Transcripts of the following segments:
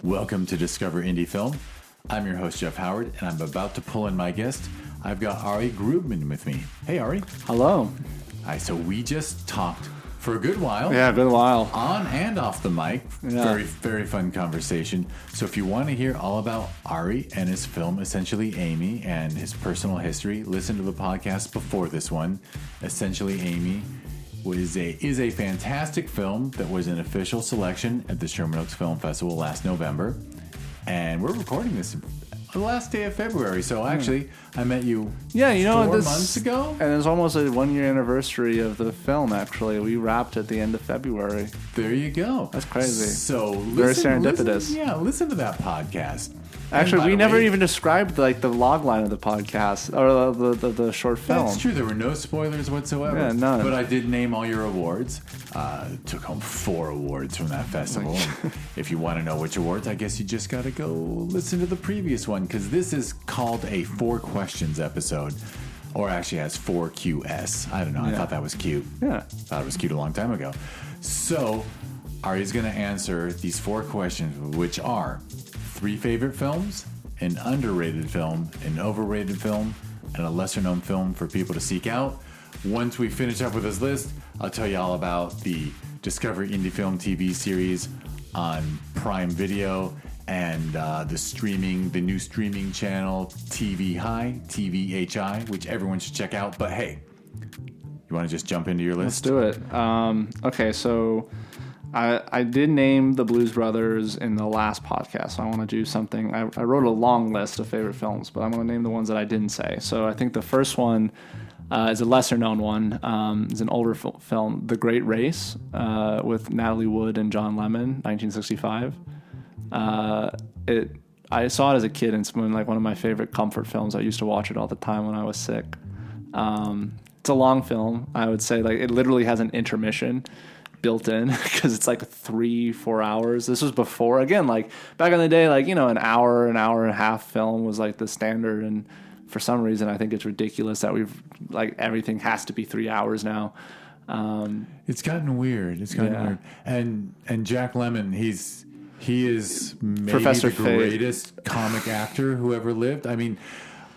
Welcome to Discover Indie Film. I'm your host, Jeff Howard, and I'm about to pull in my guest. I've got Ari Groobman with me. Hey, Ari. Hello. All right, so we just talked for a good while. Yeah, a good while. On and off the mic. Yeah. Very, very fun conversation. So if you want to hear all about Ari and his film, Essentially Amy, and his personal history, listen to the podcast before this one. Essentially Amy is a fantastic film that was an official selection at the Sherman Oaks Film Festival last November. And we're recording this the last day of February. So actually, I met you 4 months ago. And it's almost a 1-year anniversary of the film, actually. We wrapped at the end of February. There you go. That's crazy. So very serendipitous. Listen to that podcast. Actually, we never even described like the log line of the podcast or the short film. That's true. There were no spoilers whatsoever. Yeah, none. But I did name all your awards. Took home 4 awards from that festival. If you want to know which awards, I guess you just got to go listen to the previous one, because this is called a 4 questions episode. Or actually has 4QS. I don't know. I thought that was cute. Yeah. Thought it was cute a long time ago. So Ari's going to answer these 4 questions, which are 3 favorite films, an underrated film, an overrated film, and a lesser-known film for people to seek out. Once we finish up with this list, I'll tell you all about the Discover Indie Film TV series on Prime Video and the new streaming channel TVHi, which everyone should check out. But hey, you want to just jump into your list? Let's do it. Okay, so I did name the Blues Brothers in the last podcast, so I want to do something. I wrote a long list of favorite films, but I'm going to name the ones that I didn't say. So I think the first one is a lesser-known one. It's an older film, The Great Race, with Natalie Wood and John Lemmon, 1965. I saw it as a kid, and it's been like one of my favorite comfort films. I used to watch it all the time when I was sick. It's a long film. I would say like it literally has an intermission built in because it's like 3-4 hours. This was before, again, like back in the day, like, you know, an hour and a half film was like the standard, and for some reason I think it's ridiculous that we've like everything has to be 3 hours now. It's gotten weird. Weird. And Jack Lemmon, he is maybe Professor the greatest comic actor who ever lived. I mean,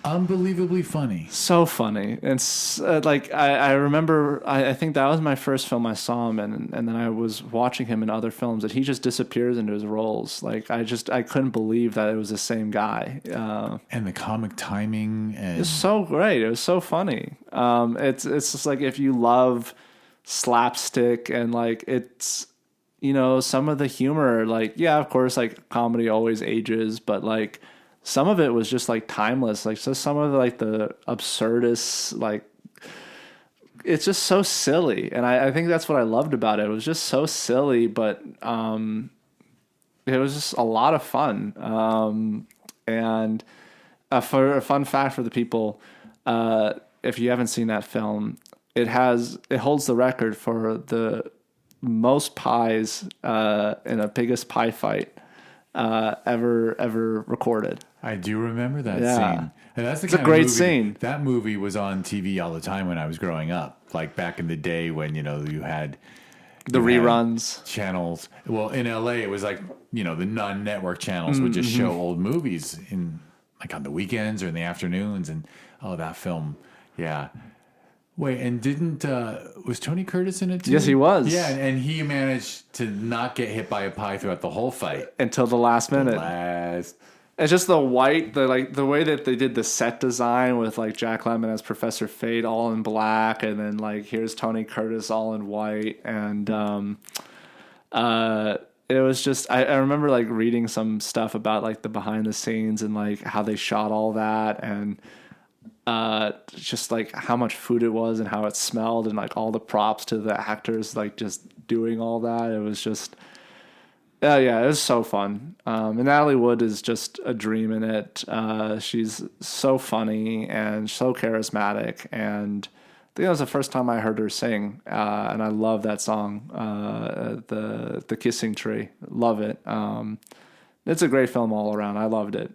unbelievably funny. So funny. It's like I remember, I think that was my first film I saw him in, and then I was watching him in other films, and he just disappears into his roles. Like I couldn't believe that it was the same guy. And the comic timing, and it's so great. It was so funny. It's just like if you love slapstick and like it's, you know, some of the humor, like, yeah, of course, like comedy always ages, but like some of it was just like timeless. Like so some of like the absurdist, like it's just so silly. And I think that's what I loved about it. It was just so silly, but it was just a lot of fun. And for a fun fact for the people, if you haven't seen that film, it holds the record for the most pies in a biggest pie fight ever recorded. I do remember that scene. And that's it's a great scene. That movie was on TV all the time when I was growing up, like back in the day when, you know, you had the reruns channels. Well, in LA, it was like, you know, the non-network channels would just show old movies in like on the weekends or in the afternoons, and that film, yeah. Wait, and was Tony Curtis in it too? Yes, he was. Yeah, and he managed to not get hit by a pie throughout the whole fight. Until the last minute. It's just the way that they did the set design with like Jack Lemmon as Professor Fate all in black, and then like here's Tony Curtis all in white, and it was just I remember like reading some stuff about like the behind the scenes and like how they shot all that, and just like how much food it was and how it smelled, and like all the props to the actors like just doing all that. It was just it was so fun. And Natalie Wood is just a dream in it. She's so funny and so charismatic, and I think that was the first time I heard her sing, and I love that song, the Kissing Tree. Love it. It's a great film all around. I loved it.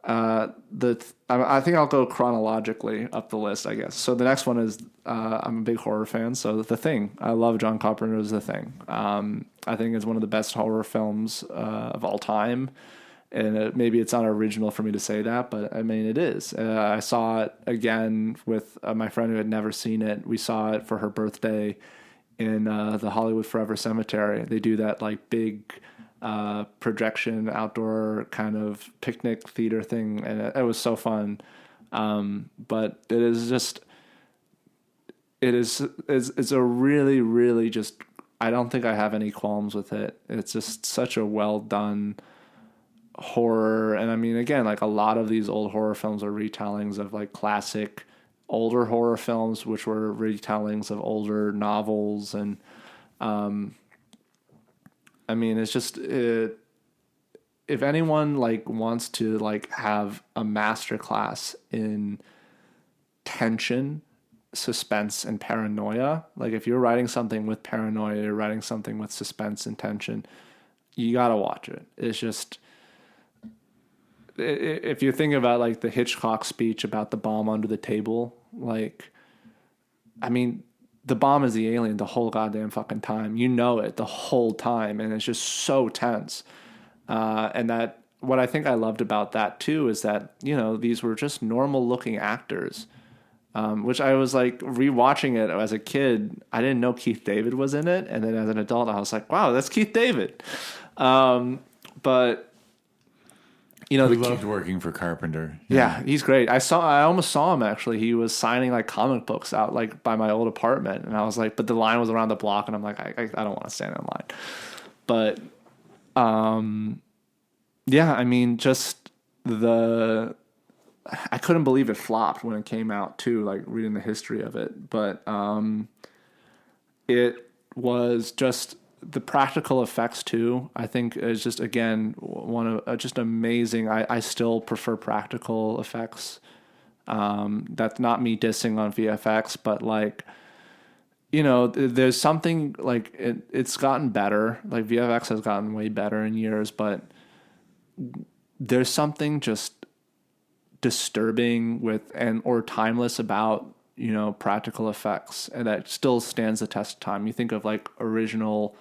I think I'll go chronologically up the list, I guess. So the next one is I'm a big horror fan, so The Thing. I love John Carpenter's The Thing. I think it's one of the best horror films of all time. And maybe it's not original for me to say that, but I mean, it is. I saw it again with my friend who had never seen it. We saw it for her birthday in the Hollywood Forever Cemetery. They do that like big projection outdoor kind of picnic theater thing, and it was so fun. But it's a really, really just, I don't think I have any qualms with it. It's just such a well done horror. And I mean, again, like a lot of these old horror films are retellings of like classic older horror films, which were retellings of older novels. And I mean, it's just if anyone like wants to like have a masterclass in tension, suspense, and paranoia, like if you're writing something with paranoia, you're writing something with suspense and tension, you gotta watch it. It's just, if you think about like the Hitchcock speech about the bomb under the table, like, I mean, the bomb is the alien the whole goddamn fucking time. You know it the whole time, and it's just so tense. And that, what I think I loved about that too is that, you know, these were just normal looking actors, which I was like rewatching it as a kid. I didn't know Keith David was in it, and then as an adult, I was like, wow, that's Keith David. But you know, we loved working for Carpenter. Yeah, he's great. I almost saw him actually. He was signing like comic books out like by my old apartment, and I was like, but the line was around the block, and I'm like, I don't want to stand in line. But, yeah, I mean, just I couldn't believe it flopped when it came out too. Like reading the history of it, but it was just. The practical effects too, I think, is just again one of just amazing. I still prefer practical effects. That's not me dissing on VFX, but like, you know, there's something like it's gotten better. Like VFX has gotten way better in years, but there's something just disturbing or timeless about, you know, practical effects, and that still stands the test of time. You think of like original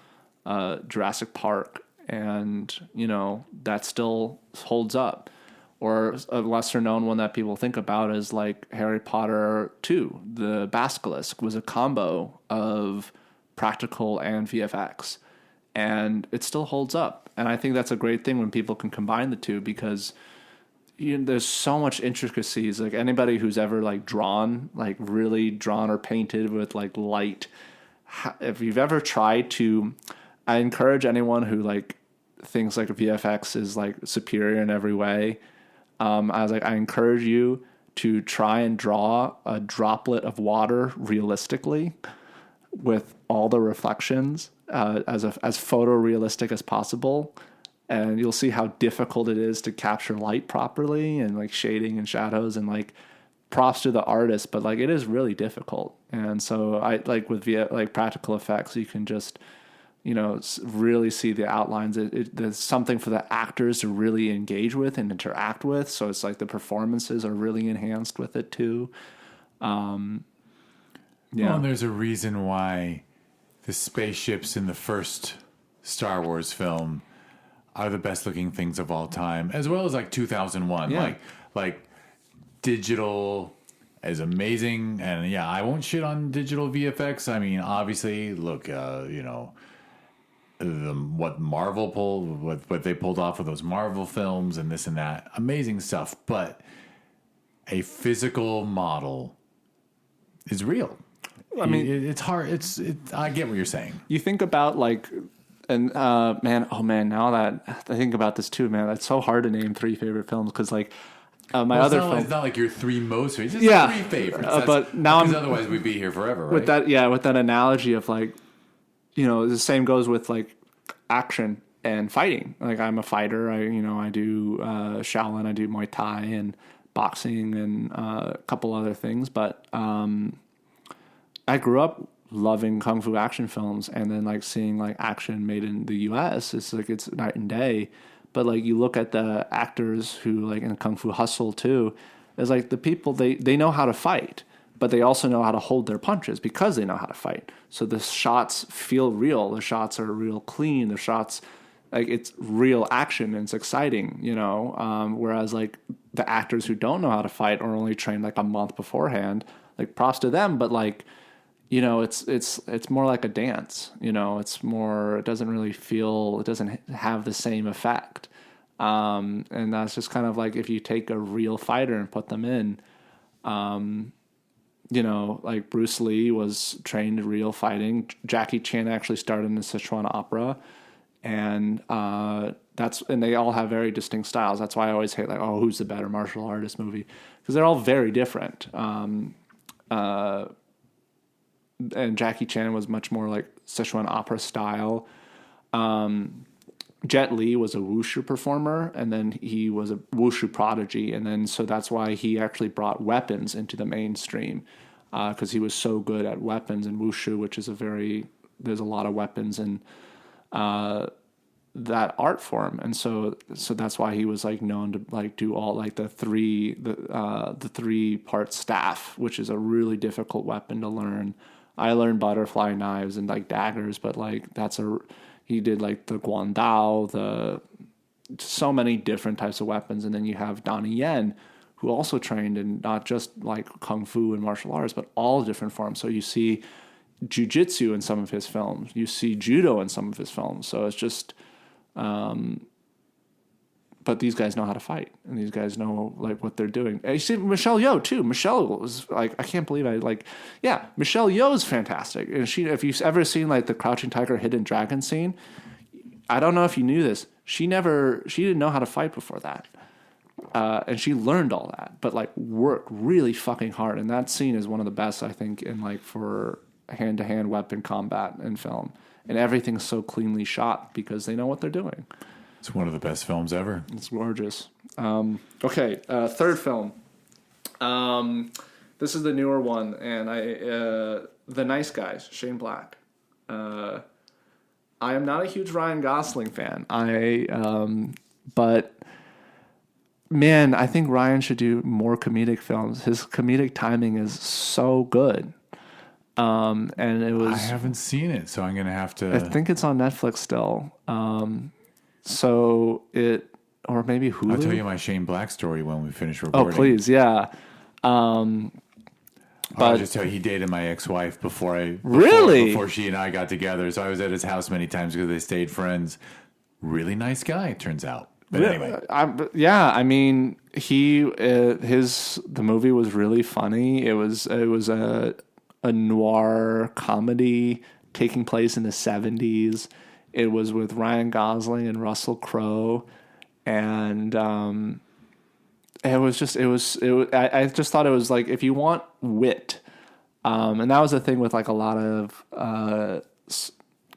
Jurassic Park, and you know that still holds up. Or a lesser known one that people think about is like Harry Potter 2. The Basilisk was a combo of practical and VFX, and it still holds up. And I think that's a great thing when people can combine the two, because there's so much intricacies. Like anybody who's ever like drawn, like really drawn or painted with like light, if you've ever tried to, I encourage anyone who like thinks like VFX is like superior in every way. I encourage you to try and draw a droplet of water realistically with all the reflections as photorealistic as possible, and you'll see how difficult it is to capture light properly and like shading and shadows, and like props to the artist, but like it is really difficult. And so I like with practical effects, you can just, you know, really see the outlines. There's something for the actors to really engage with and interact with. So it's like the performances are really enhanced with it too. Yeah. Well, and there's a reason why the spaceships in the first Star Wars film are the best looking things of all time, as well as like 2001. Yeah. Like digital is amazing. And yeah, I won't shit on digital VFX. I mean, obviously, look, you know, what Marvel pulled, what they pulled off of those Marvel films and this and that, amazing stuff. But a physical model is real. I mean, it's hard. I get what you're saying. You think about like, and now that I think about this too, man, it's so hard to name 3 favorite films, because like it's not like your 3 most favorites. It's 3 favorites. But now otherwise we'd be here forever, right? With that analogy of like, you know, the same goes with like action and fighting. Like I'm a fighter. I do Shaolin, I do Muay Thai and boxing and a couple other things. But I grew up loving kung fu action films, and then like seeing like action made in the U.S. It's like it's night and day. But like you look at the actors who like in Kung Fu Hustle too, it's like the people they know how to fight, but they also know how to hold their punches because they know how to fight. So the shots feel real. The shots are real clean. The shots, like it's real action and it's exciting, you know. Whereas like the actors who don't know how to fight or only trained like a month beforehand, like props to them, but like, you know, it's more like a dance, you know, it doesn't really feel, it doesn't have the same effect. And that's just kind of like if you take a real fighter and put them in, you know, like Bruce Lee was trained in real fighting. Jackie Chan actually started in the Sichuan opera, and they all have very distinct styles. That's why I always hate like, oh, who's the better martial artist movie? Because they're all very different. And Jackie Chan was much more like Sichuan opera style. Jet Li was a wushu performer, and then he was a wushu prodigy, and then so that's why he actually brought weapons into the mainstream, because he was so good at weapons and wushu, which is there's a lot of weapons in that art form, and so that's why he was like known to like do all like the three part staff, which is a really difficult weapon to learn. I learned butterfly knives and like daggers, but like he did like the guandao, so many different types of weapons. And then you have Donnie Yen, who also trained in not just like kung fu and martial arts, but all different forms. So you see jujitsu in some of his films, you see judo in some of his films. So it's just, but these guys know how to fight, and these guys know like what they're doing. And you see Michelle Yeoh too. Michelle was like, I can't believe Michelle Yeoh is fantastic. And if you've ever seen like the Crouching Tiger, Hidden Dragon scene, I don't know if you knew this. She didn't know how to fight before that. And she learned all that, but like worked really fucking hard. And that scene is one of the best, I think, in like for hand-to-hand weapon combat in film. And everything's so cleanly shot because they know what they're doing. It's one of the best films ever. It's gorgeous. Okay, third film. This is the newer one, and The Nice Guys, Shane Black. I am not a huge Ryan Gosling fan. But man, I think Ryan should do more comedic films. His comedic timing is so good. And it was. I haven't seen it, so I'm gonna have to. I think it's on Netflix still. Or maybe Hulu. I'll tell you my Shane Black story when we finish recording. Oh, please, yeah. I'll just tell you, he dated my ex-wife before she and I got together. So I was at his house many times because they stayed friends. Really nice guy, it turns out. But anyway, I mean, the movie was really funny. It was a noir comedy taking place in the 70s. It was with Ryan Gosling and Russell Crowe, and I just thought it was like, if you want wit, and that was the thing with like a lot of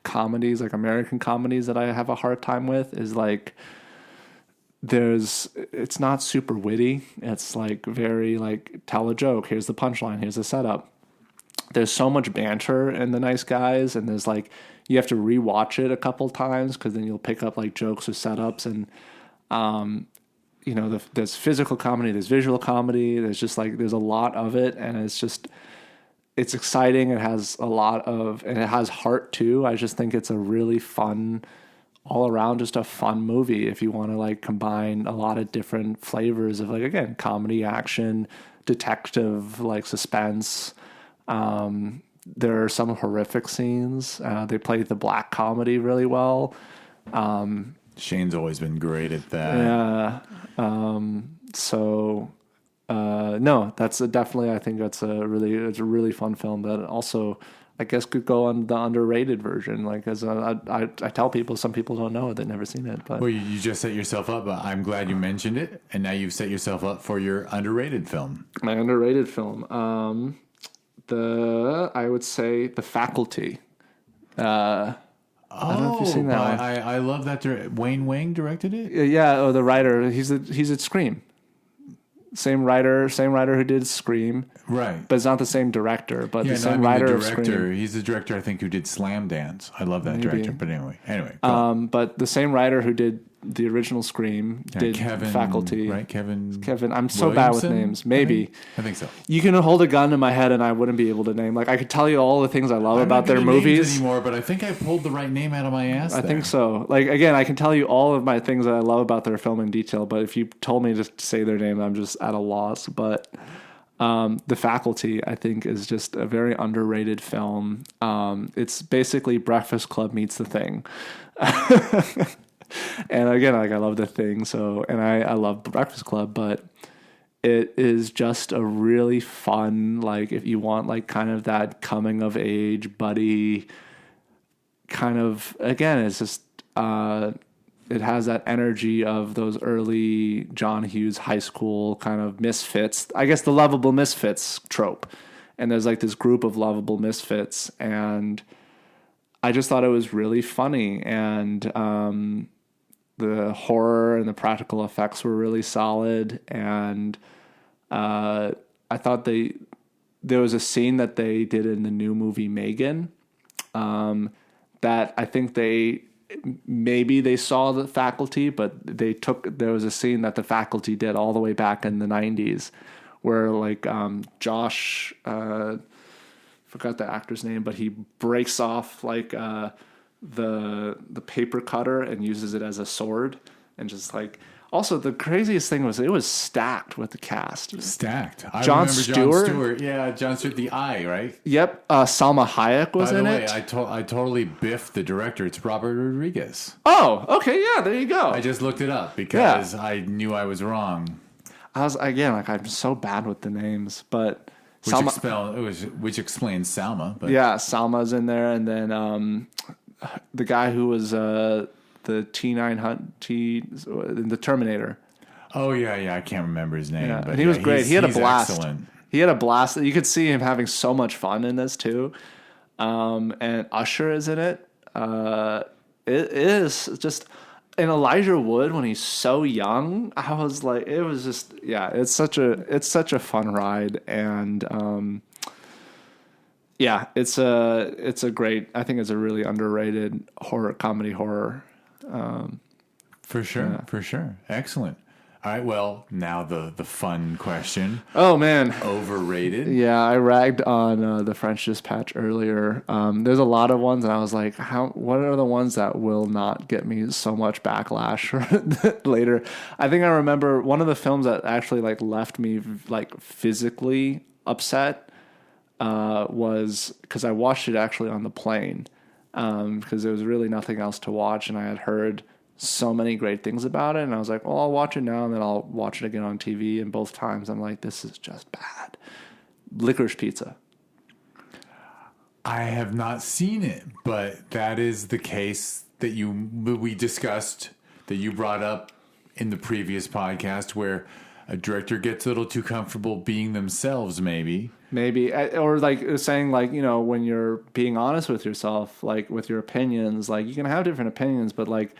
comedies, like American comedies, that I have a hard time with, is like it's not super witty. It's like very like, tell a joke, here's the punchline, here's the setup. There's so much banter in The Nice Guys, and there's like, you have to rewatch it a couple times because then you'll pick up like jokes or setups, and there's physical comedy, there's visual comedy, there's a lot of it, and it's exciting. It has and it has heart too. I just think it's a really fun, all around, just a fun movie if you want to like combine a lot of different flavors of like, again, comedy, action, detective, like suspense. There are some horrific scenes. They play the black comedy really well. Shane's always been great at that. Yeah. No, that's definitely, I think it's a really fun film that also, I guess, could go on the underrated version. Like, as I tell people, some people don't know it, they've never seen it. But well, you just set yourself up. But I'm glad you mentioned it, and now you've set yourself up for your underrated film. My underrated film. I would say The Faculty. I don't know if you've seen that one. I love that. Wayne Wang directed it? Yeah, the writer. He's at Scream. Same writer who did Scream. Right. But it's not the same director, but the same writer of Scream. He's the director, I think, who did Slam Dance. I love that director. But anyway. But the same writer who did the original Scream, Yeah, did Kevin, Faculty. right? Kevin. I'm so bad with Williamson, names. Maybe. I think so. You can hold a gun to my head and I wouldn't be able to name. Like, I could tell you all the things I love I'm about not their good at names movies. anymore, but I think I pulled the right name out of my ass. I think so. Like, again, I can tell you all of my things that I love about their film in detail, but if you told me to say their name, I'm just at a loss. But The Faculty, I think, is just a very underrated film. It's basically Breakfast Club meets The Thing. And again, like, I love The Thing, and I love Breakfast Club, but it is just a really fun, like, if you want, like, kind of that coming of age buddy kind of, again, it's just it has that energy of those early John Hughes high school kind of misfits, I guess the lovable misfits trope, and there's like this group of lovable misfits, and I just thought it was really funny, and the horror and the practical effects were really solid, and I thought there was a scene that they did in the new movie Megan that I think maybe they saw The Faculty, but there was a scene that The Faculty did all the way back in the 90s where like Josh, forgot the actor's name, but he breaks off like the paper cutter and uses it as a sword, and just like, also the craziest thing was it was stacked with the cast. Stacked. John Stewart. John Stewart. Yeah, John Stewart, the Eye, right? Yep. Salma Hayek was in it. By the way, I totally biffed the director. It's Robert Rodriguez. Oh, okay, yeah, there you go. I just looked it up because I knew I was wrong. I was, again, like, I'm so bad with the names, but which explains Salma. But. Yeah, Salma's in there, and then the guy who was the the Terminator. Oh yeah, I can't remember his name. Yeah, but and he was great. He had a blast. Excellent. He had a blast. You could see him having so much fun in this too. And Usher is in it. It is just, and Elijah Wood when he's so young. I was like, it was just, yeah. It's such a fun ride, and yeah, it's a great. I think it's a really underrated comedy horror. For sure. Excellent. All right, well, now the fun question. Oh, man. Overrated? Yeah, I ragged on the French Dispatch earlier. There's a lot of ones, and I was like, what are the ones that will not get me so much backlash later? I think I remember one of the films that actually like left me like physically upset was because I watched it actually on the plane because there was really nothing else to watch, and I had heard so many great things about it, and I was like, well, I'll watch it now and then I'll watch it again on TV, and both times I'm like, this is just bad. Licorice Pizza. I have not seen it, but that is the case that we discussed, that you brought up in the previous podcast, where a director gets a little too comfortable being themselves, maybe, or like saying, like, you know, when you're being honest with yourself, like with your opinions, like you can have different opinions, but like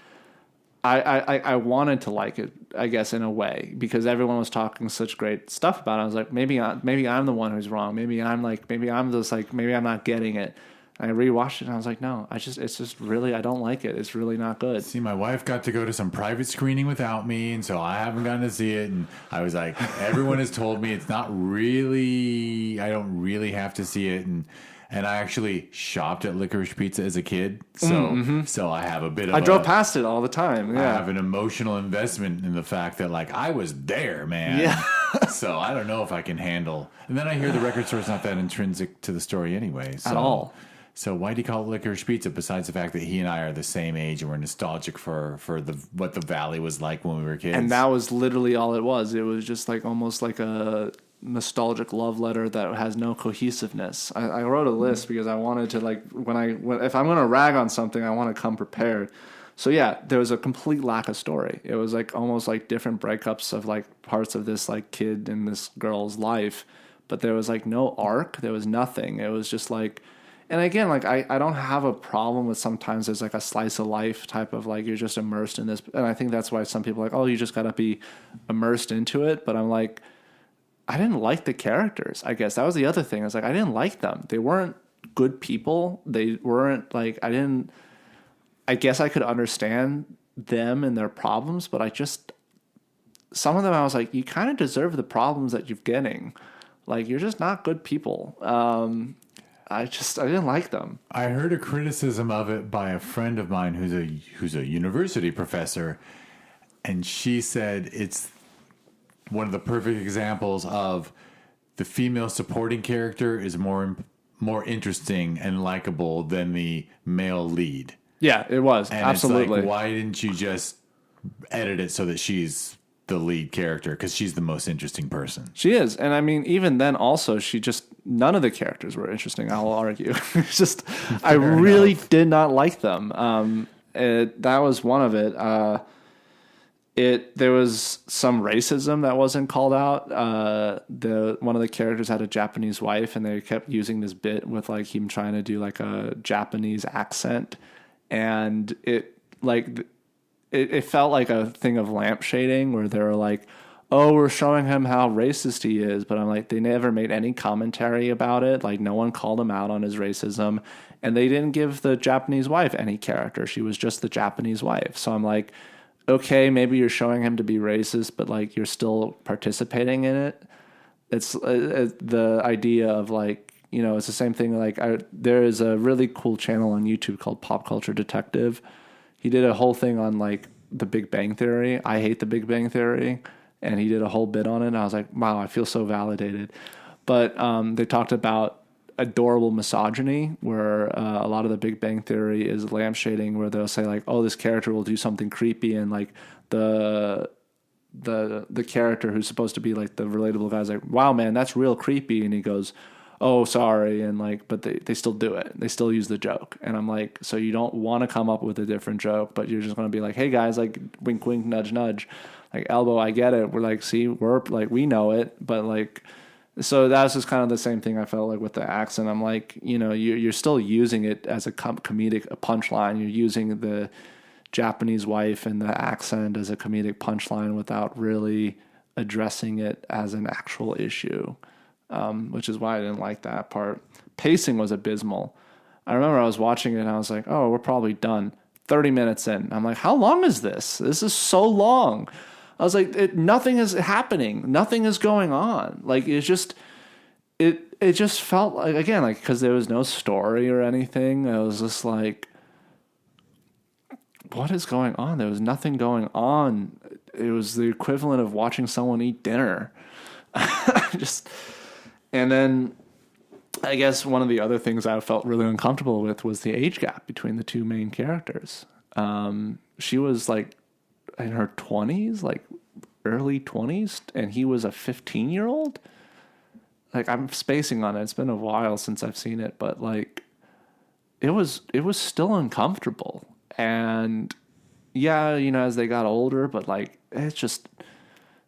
I wanted to like it, I guess, in a way, because everyone was talking such great stuff about it. I was like, maybe I'm the one who's wrong. Maybe I'm not getting it. And I rewatched it and I was like, no, it's just really, I don't like it. It's really not good. See, my wife got to go to some private screening without me, and so I haven't gotten to see it. And I was like, everyone has told me it's not really, I don't really have to see it. And I actually shopped at Licorice Pizza as a kid, so I have a bit of. I drove past it all the time. Yeah. I have an emotional investment in the fact that, like, I was there, man. Yeah. So I don't know if I can handle. And then I hear the record store's not that intrinsic to the story anyway. So, at all. So why do you call it Licorice Pizza? Besides the fact that he and I are the same age and we're nostalgic for what the Valley was like when we were kids. And that was literally all it was. It was just like almost like a nostalgic love letter that has no cohesiveness. I wrote a list because I wanted to, like, if I'm going to rag on something, I want to come prepared. So yeah, there was a complete lack of story. It was like almost like different breakups of like parts of this like kid and this girl's life, but there was like no arc. There was nothing. It was just like, and again, like I don't have a problem with sometimes there's like a slice of life type of like you're just immersed in this, and I think that's why some people are like, oh, you just got to be immersed into it. But I'm like, I didn't like the characters. I guess that was the other thing. I was like, I didn't like them. They weren't good people. They weren't like, I guess I could understand them and their problems, but some of them I was like, you kind of deserve the problems that you're getting. Like, you're just not good people. I didn't like them. I heard a criticism of it by a friend of mine who's a university professor, and she said it's one of the perfect examples of the female supporting character is more interesting and likable than the male lead. Yeah, it was. And absolutely. it's like, why didn't you just edit it so that she's the lead character? Because she's the most interesting person. She is. And I mean, even then also, none of the characters were interesting, I'll argue. It's just, I really did not like them. That was one of it. There was some racism that wasn't called out. One of the characters had a Japanese wife, and they kept using this bit with like him trying to do like a Japanese accent. And it felt like a thing of lampshading where they were like, oh, we're showing him how racist he is. But I'm like, they never made any commentary about it. Like, no one called him out on his racism. And they didn't give the Japanese wife any character. She was just the Japanese wife. So I'm like, okay, maybe you're showing him to be racist, but like, you're still participating in it. It's the idea of like, you know, it's the same thing. Like, there is a really cool channel on YouTube called Pop Culture Detective. He did a whole thing on like the Big Bang Theory. I hate the Big Bang Theory. And he did a whole bit on it. And I was like, wow, I feel so validated. But they talked about adorable misogyny, where a lot of the Big Bang Theory is lampshading, where they'll say like, oh, this character will do something creepy. And like the character who's supposed to be like the relatable guy's like, wow, man, that's real creepy. And he goes, oh, sorry. And like, but they still do it. They still use the joke. And I'm like, so you don't want to come up with a different joke, but you're just going to be like, hey guys, like wink, wink, nudge, nudge, like elbow. I get it. We're like, see, we're like, we know it, but like, so that's just kind of the same thing I felt like with the accent. I'm like, you know, you're still using it as a comedic punchline. You're using the Japanese wife and the accent as a comedic punchline without really addressing it as an actual issue. Which is why I didn't like that part. Pacing was abysmal. I remember I was watching it and I was like, oh, we're probably done. 30 minutes in. I'm like, how long is this? This is so long. I was like, nothing is happening. Nothing is going on. Like, it's just, it just felt like, again, like, because there was no story or anything. I was just like, what is going on? There was nothing going on. It was the equivalent of watching someone eat dinner. And then I guess one of the other things I felt really uncomfortable with was the age gap between the two main characters. She was like in her 20s, like early 20s, and he was a 15-year-old. Like, I'm spacing on it. It's been a while since I've seen it, but like it was still uncomfortable. And yeah, you know, as they got older, but like, it's just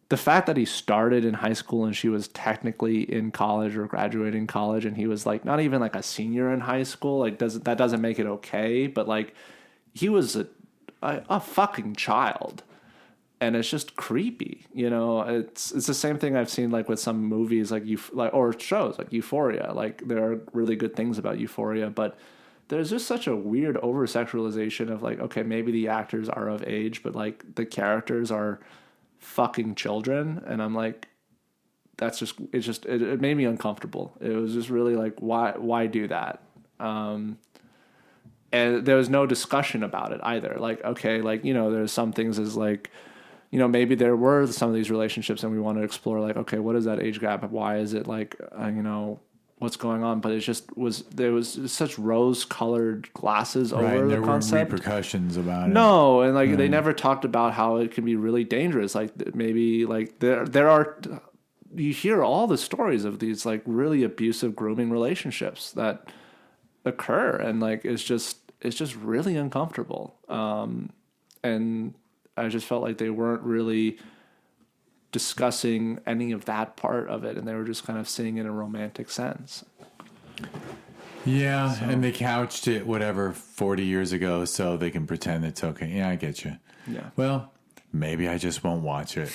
the fact that he started in high school and she was technically in college or graduating college, and he was like not even like a senior in high school, like that doesn't make it okay. But like, he was a fucking child, and it's just creepy. You know, it's the same thing I've seen like with some movies or shows like Euphoria. Like, there are really good things about Euphoria, but there's just such a weird over sexualization of like, okay, maybe the actors are of age, but like the characters are fucking children. And I'm like, it made me uncomfortable. It was just really like, why do that? And there was no discussion about it either. Like, okay, like, you know, there's some things as like, you know, maybe there were some of these relationships and we want to explore like, okay, what is that age gap? Why is it like, you know, what's going on? But it just there was such rose-colored glasses over the concept. There weren't repercussions about it. No, and like they never talked about how it can be really dangerous. Like, maybe like there are, you hear all the stories of these like really abusive grooming relationships that occur, and like it's just really uncomfortable. And I just felt like they weren't really discussing any of that part of it, and they were just kind of seeing it in a romantic sense. Yeah, so. And they couched it 40 years ago so they can pretend it's okay. Yeah, I get you. Yeah. Well, maybe I just won't watch it.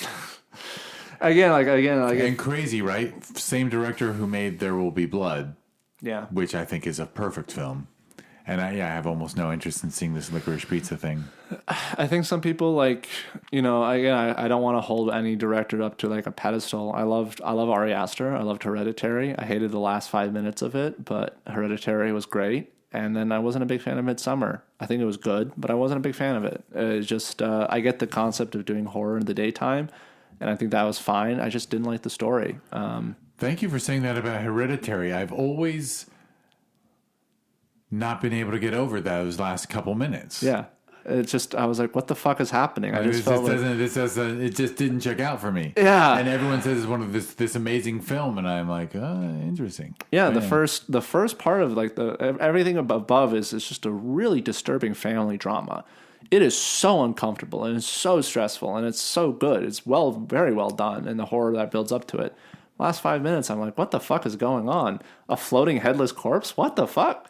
Again, and crazy, right? Same director who made There Will Be Blood. Yeah. Which I think is a perfect film. And I have almost no interest in seeing this licorice pizza thing. I think some people like, I don't want to hold any director up to like a pedestal. I love Ari Aster. I loved Hereditary. I hated the last 5 minutes of it, but Hereditary was great. And then I wasn't a big fan of Midsommar. I think it was good, but I wasn't a big fan of it. It's just, I get the concept of doing horror in the daytime, and I think that was fine. I just didn't like the story. Thank you for saying that about Hereditary. I've always not been able to get over those last couple minutes. Yeah. It's just, I was like, what the fuck is happening? It just didn't check out for me. Yeah. And everyone says it's one of this amazing film, and I'm like, interesting. Yeah, the first part of like everything above is just a really disturbing family drama. It is so uncomfortable and it's so stressful and it's so good. It's very well done, and the horror that builds up to it. Last 5 minutes, I'm like, what the fuck is going on? A floating headless corpse? What the fuck?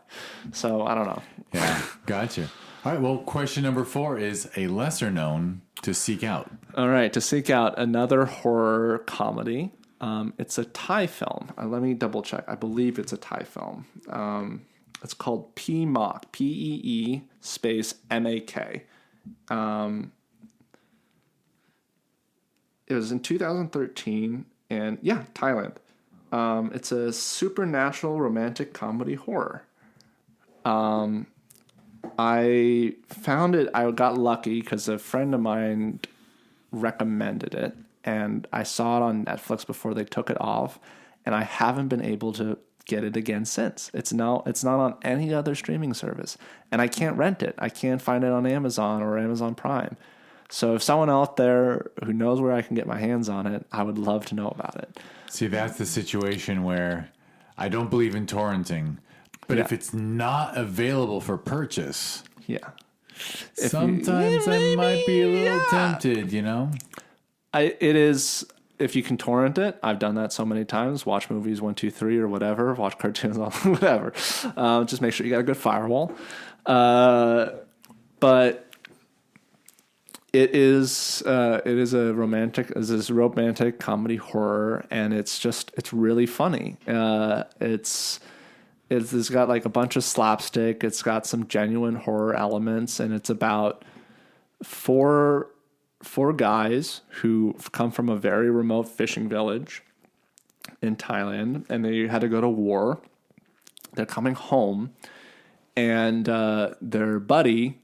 So I don't know. Yeah, gotcha. All right, well, question number 4 is a lesser known to seek out. All right, to seek out another horror comedy. It's a Thai film. Let me double check. I believe it's a Thai film. It's called P-Mak, P-E-E space M-A-K. It was in 2013, and Thailand. It's a supernatural romantic comedy horror. I found it, I got lucky because a friend of mine recommended it, and I saw it on Netflix before they took it off, and I haven't been able to get it again since. It's not on any other streaming service, and I can't rent it. I can't find it on Amazon or Amazon Prime. So if someone out there who knows where I can get my hands on it, I would love to know about it. See, that's the situation where I don't believe in torrenting. But if it's not available for purchase, sometimes I might be a little tempted, It is, if you can torrent it. I've done that so many times. Watch movies 1, 2, 3 or whatever. Watch cartoons, whatever. Just make sure you got a good firewall. But it is a romantic comedy horror, and it's really funny. It's got like a bunch of slapstick. It's got some genuine horror elements, and it's about four guys who come from a very remote fishing village in Thailand, and they had to go to war. They're coming home, and their buddy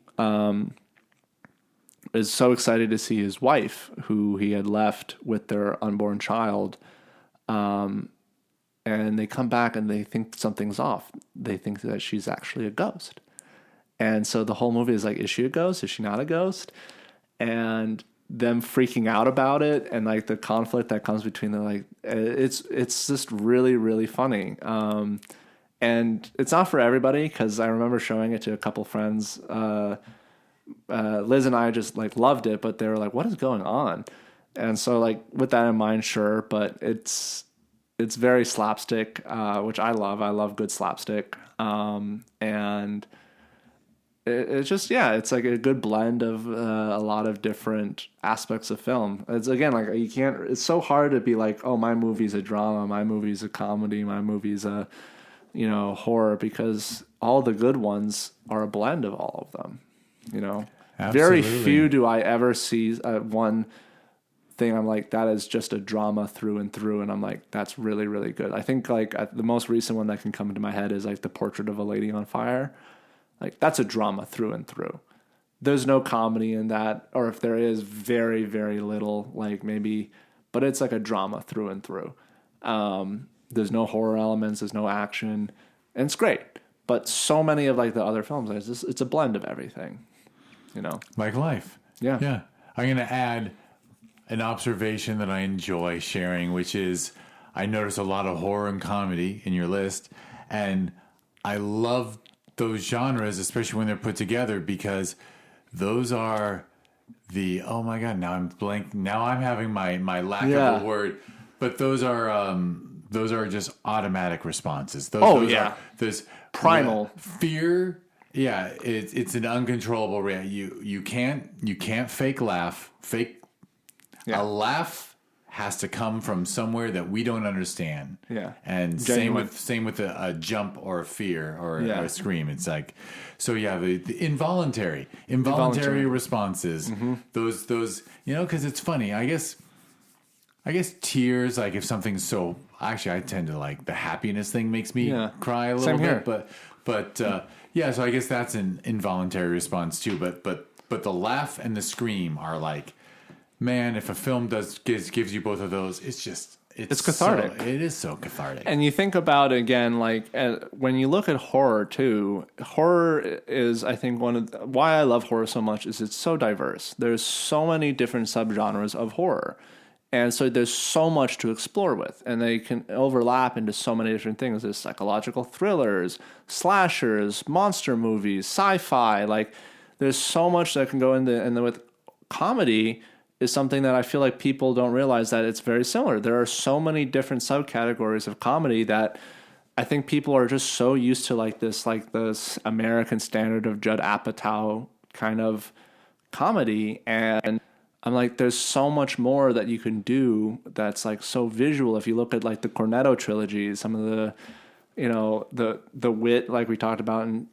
is so excited to see his wife, who he had left with their unborn child. And they come back and they think something's off. They think that she's actually a ghost. And so the whole movie is like, is she a ghost? Is she not a ghost? And them freaking out about it, and like the conflict that comes between them, like it's just really, really funny. And it's not for everybody, because I remember showing it to a couple friends. Liz and I just like loved it, but they were like, what is going on? And so like with that in mind, sure, but it's very slapstick, which I love. I love good slapstick. And it's just, it's like a good blend of a lot of different aspects of film. It's again, like it's so hard to be like, oh, my movie's a drama, my movie's a comedy, my movie's a, horror, because all the good ones are a blend of all of them, Absolutely. Very few do I ever see one thing I'm like, that is just a drama through and through, and I'm like, that's really, really good. I think like the most recent one that can come into my head is like The Portrait of a Lady on Fire. Like that's a drama through and through. There's no comedy in that, or if there is, very, very little, like maybe, but it's like a drama through and through. There's no horror elements, there's no action, and it's great. But so many of like the other films, it's a blend of everything, Like life. Yeah. I'm going to add an observation that I enjoy sharing, which is I notice a lot of horror and comedy in your list, and I love those genres, especially when they're put together, because those are the, oh my God, now I'm blank. Now I'm having my lack of a word, but those are just automatic responses. There's primal fear. Yeah. It's an uncontrollable reaction. You can't fake laugh. A laugh has to come from somewhere that we don't understand. Yeah. And Genuine. same with a jump or a fear or Yeah. a scream. It's like, so yeah, the involuntary responses, those, cause it's funny. I guess tears, like if something's so, actually I tend to like the happiness thing makes me cry a little Same here. bit, but yeah, so I guess that's an involuntary response too. But the laugh and the scream are like, man, if a film gives you both of those, it's cathartic. It is so cathartic. And you think about, again, like when you look at horror too, horror is, I think, why I love horror so much is it's so diverse. There's so many different subgenres of horror. And so there's so much to explore with, and they can overlap into so many different things. There's psychological thrillers, slashers, monster movies, sci-fi. Like there's so much that can go into, and then with comedy is something that I feel like people don't realize that it's very similar. There are so many different subcategories of comedy that I think people are just so used to like this American standard of Judd Apatow kind of comedy. And I'm like, there's so much more that you can do that's like so visual. If you look at like the Cornetto trilogy, some of the, the wit, like we talked about in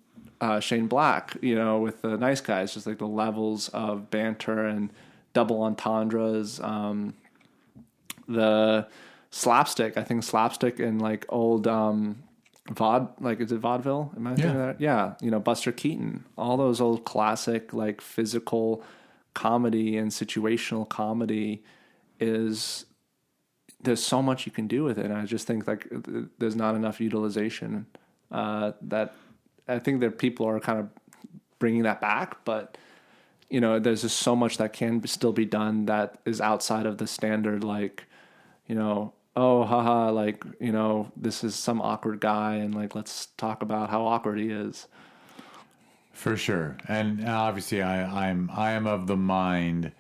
Shane Black, with the Nice Guys, just like the levels of banter and double entendres, the slapstick. I think slapstick in like old is it vaudeville? Am I thinking that? Yeah, Buster Keaton. All those old classic like physical comedy and situational comedy there's so much you can do with it. And I just think like there's not enough utilization that I think that people are kind of bringing that back, but there's just so much that can still be done that is outside of the standard, like, oh, haha, like, this is some awkward guy and like, let's talk about how awkward he is. For sure. And obviously I am of the mind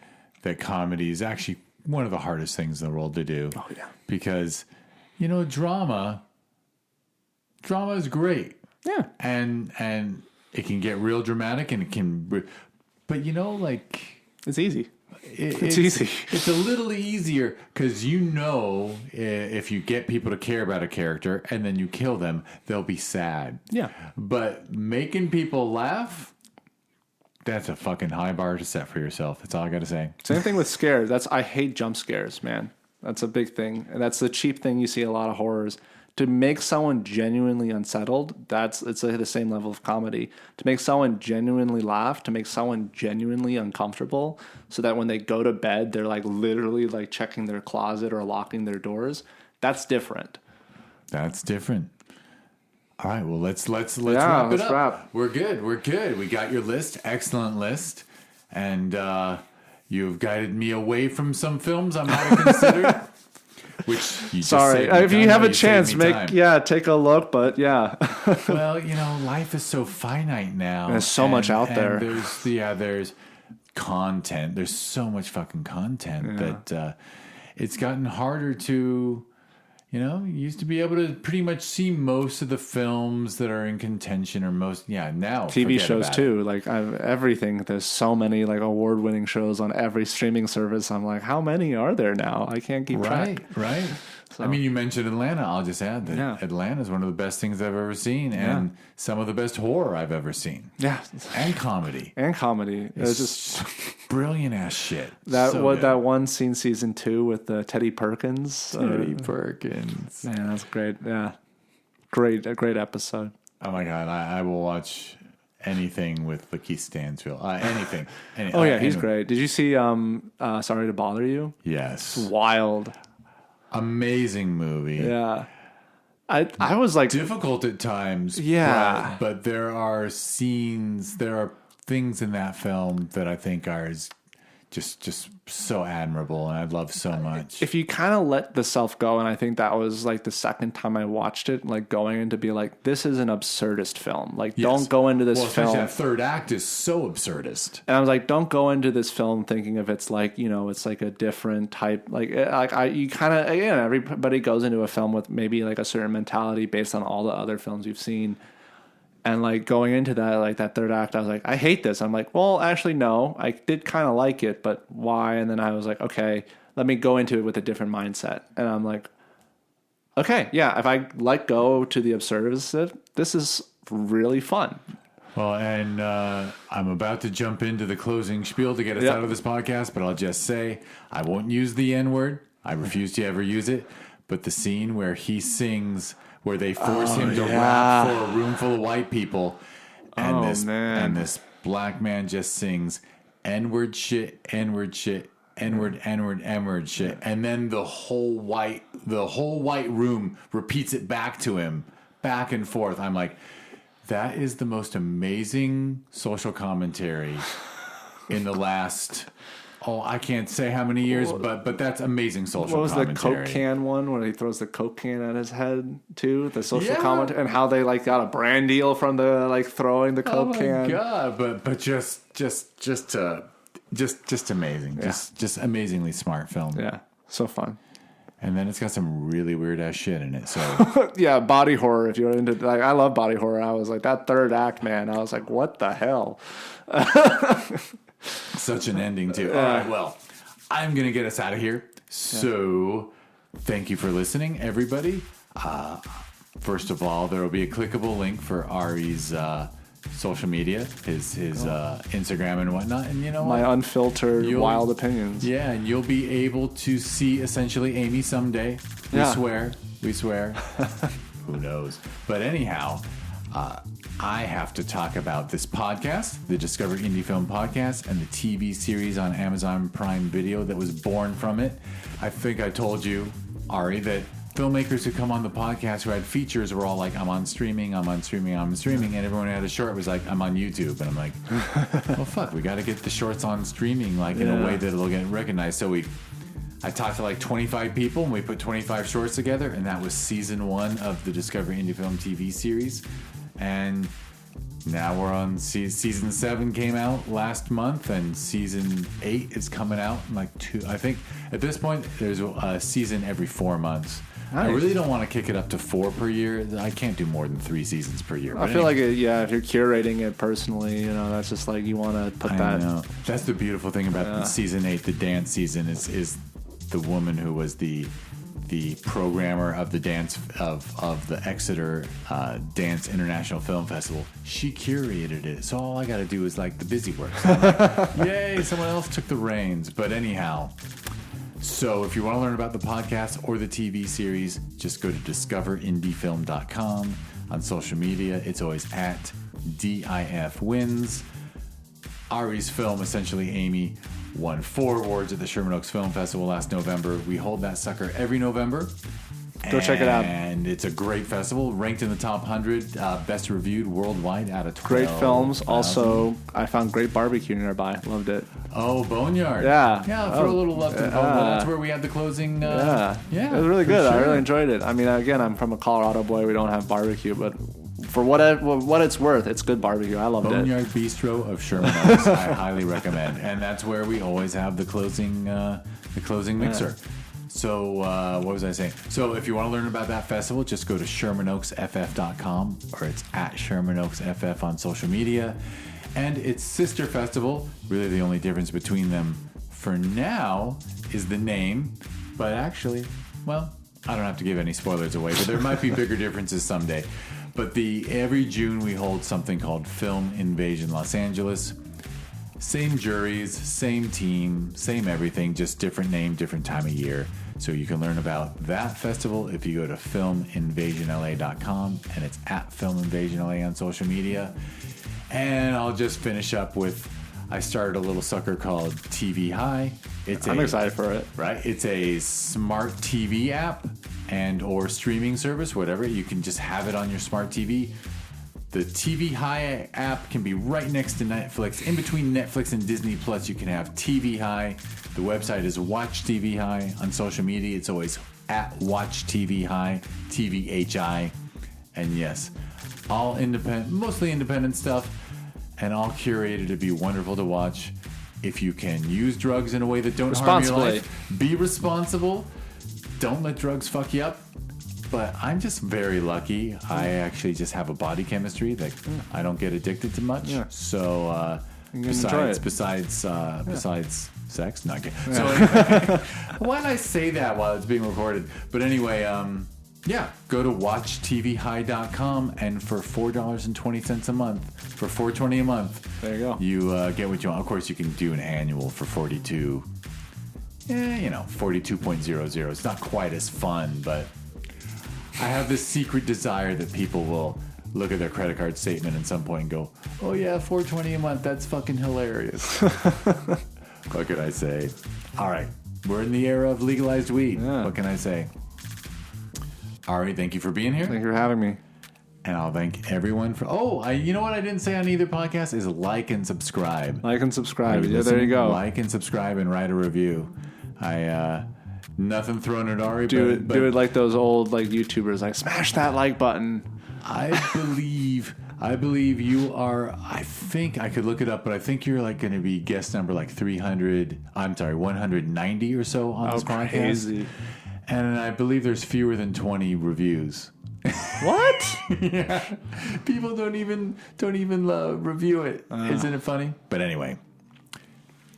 that comedy is actually one of the hardest things in the world to do. Oh yeah. Because, drama is great. Yeah. And it can get real dramatic and it can, but like it's easy. It's easy. It's a little easier because if you get people to care about a character and then you kill them, they'll be sad. Yeah. But making people laugh, that's a fucking high bar to set for yourself. That's all I got to say. Same thing with scares. I hate jump scares, man. That's a big thing. And that's the cheap thing you see in a lot of horrors. To make someone genuinely unsettled, it's the same level of comedy. To make someone genuinely laugh, to make someone genuinely uncomfortable, so that when they go to bed, they're like literally like checking their closet or locking their doors. That's different. That's different. All right, well let's wrap it up. Wrap. We're good. We got your list, excellent list, and you've guided me away from some films I might have considered. Which you just if you have a chance, take a look. But yeah, well, life is so finite now. There's so much out there. There's content. There's so much fucking content that it's gotten harder to. You used to be able to pretty much see most of the films that are in contention or now TV shows too. Like everything. There's so many like award-winning shows on every streaming service. I'm like, how many are there now? I can't keep track. Right. So. I mean, you mentioned Atlanta. I'll just add that Atlanta is one of the best things I've ever seen, and some of the best horror I've ever seen. Yeah, and comedy. It's just brilliant ass shit. That one scene, season 2 with Teddy Perkins. Teddy Perkins. Man, that's great. Yeah, a great episode. Oh my god, I will watch anything with Lakeith Stanfield. Anything. He's great. Did you see Sorry to Bother You? Yes. It's wild. Amazing movie. Yeah. I was like difficult at times. Yeah. But there are things in that film that I think are just so admirable and I love so much. If you kind of let the self go, and I think that was like the second time I watched it, like going in to be like, this is an absurdist film. Like, don't go into this film. That third act is so absurdist. And I was like, don't go into this film thinking of it's like, it's like a different type. You kind of, again, everybody goes into a film with maybe like a certain mentality based on all the other films you've seen. And like going into that, like that third act, I was like, I hate this. I'm like, well, actually, no, I did kind of like it, but why? And then I was like, okay, let me go into it with a different mindset. And I'm like, okay, yeah, if I let go to the absurdist, this is really fun. Well, and I'm about to jump into the closing spiel to get us out of this podcast, but I'll just say I won't use the N-word. I refuse to ever use it. But the scene where he sings, where they force him to rap for a room full of white people, and this black man just sings N-word shit, N-word shit, N-word, N-word, N-word shit, and then the whole white room repeats it back to him, back and forth. I'm like, that is the most amazing social commentary in the last, I can't say how many years, but that's amazing social commentary. What was the Coke can one where he throws the Coke can at his head too? The social commentary, and how they like got a brand deal from the like throwing the Coke can. Oh my god! But just amazing. Yeah. Just amazingly smart film. Yeah, so fun. And then it's got some really weird ass shit in it. So yeah, body horror. If you're into, like, I love body horror. I was like, that third act, man. I was like, what the hell? Such an ending too. All right, well, I'm gonna get us out of here. So thank you for listening, everybody. First of all, there will be a clickable link for Ari's social media, his Instagram and whatnot, and you know my what? unfiltered wild opinions. Yeah, and you'll be able to see essentially Amy someday. We swear. Who knows? But anyhow, I have to talk about this podcast, the Discover Indie Film Podcast, and the TV series on Amazon Prime Video that was born from it. I think I told you, Ari, that filmmakers who come on the podcast who had features were all like, I'm on streaming, and everyone who had a short was like, I'm on YouTube. And I'm like, well, fuck, we got to get the shorts on streaming like in a way that it'll get recognized. So I talked to like 25 people, and we put 25 shorts together, and that was season 1 of the Discover Indie Film TV series. And now we're on season 7 came out last month, and season 8 is coming out in like 2. I think at this point there's a season every 4 months. Nice. I really don't want to kick it up to 4 per year. I can't do more than 3 seasons per year. I feel like if you're curating it personally, that's just like you want to put that. Know. That's the beautiful thing about season 8, the dance season, is the woman who was the programmer of the dance of the Exeter Dance International Film Festival. She curated it, so all I got to do is like the busy work. So I'm like, yay! Someone else took the reins. But anyhow, so if you want to learn about the podcast or the TV series, just go to discoverindiefilm.com. On social media, it's always at DIFwins. Ari's film, essentially Amy, won 4 awards at the Sherman Oaks Film Festival last November. We hold that sucker every November. Go check it out. And it's a great festival, ranked in the top 100, best reviewed worldwide out of 12. Great films. Also, I found great barbecue nearby. Loved it. Oh, Boneyard. Yeah. Yeah, throw a little love to the Boneyard. That's where we had the closing. Yeah. It was really good. Sure. I really enjoyed it. I mean, again, I'm from a Colorado boy. We don't have barbecue, but for what it's worth, it's good barbecue. I loved it. Boneyard Bistro of Sherman Oaks. I highly recommend. And that's where we always have the closing mixer. So what was I saying? So if you want to learn about that festival, just go to ShermanOaksFF.com, or it's at ShermanOaksFF on social media. And its sister festival, really the only difference between them for now is the name. But actually, well, I don't have to give any spoilers away, but there might be bigger differences someday. But every June we hold something called Film Invasion Los Angeles. Same juries, same team, same everything, just different name, different time of year. So you can learn about that festival if you go to filminvasionla.com, and it's at filminvasionla on social media. And I'll just finish up with, I started a little sucker called TVHi. I'm excited for it. Right? It's a smart TV app and or streaming service, whatever. You can just have it on your smart TV. The TVHi app can be right next to Netflix. In between Netflix and Disney Plus, you can have TVHi. The website is Watch TVHi. On social media, it's always at Watch TVHi, TVHi. And yes, all independent, mostly independent stuff, and all curated to be wonderful to watch. If you can use drugs in a way that don't harm your life, be responsible. Don't let drugs fuck you up. But I'm just very lucky. I actually just have a body chemistry that I don't get addicted to much. Yeah. So You can enjoy it. Besides sex? Not good. So anyway, why did I say that while it's being recorded? But anyway, go to watchtvhi.com, and for $4.20 a month, for $4.20 a month, there you go. You get what you want. Of course, you can do an annual for $42. 42.00. It's not quite as fun, but I have this secret desire that people will look at their credit card statement at some point and go, "Oh yeah, $4.20 a month. That's fucking hilarious." What can I say? All right, we're in the era of legalized weed. Yeah. What can I say? Ari, thank you for being here. Thank you for having me. And I'll thank everyone for... you know what I didn't say on either podcast is like and subscribe. Like and subscribe. Yeah, there you go. Like and subscribe and write a review. Nothing thrown at Ari. Do it like those old YouTubers, like smash that like button. I believe you are. I think I could look it up, but I think you're going to be guest number 190 or so on this podcast. Crazy. And I believe there's fewer than 20 reviews. What? Yeah, people don't even review it. Isn't it funny? But anyway,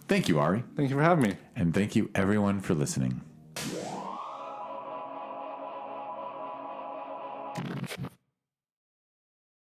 thank you, Ari. Thank you for having me. And thank you, everyone, for listening.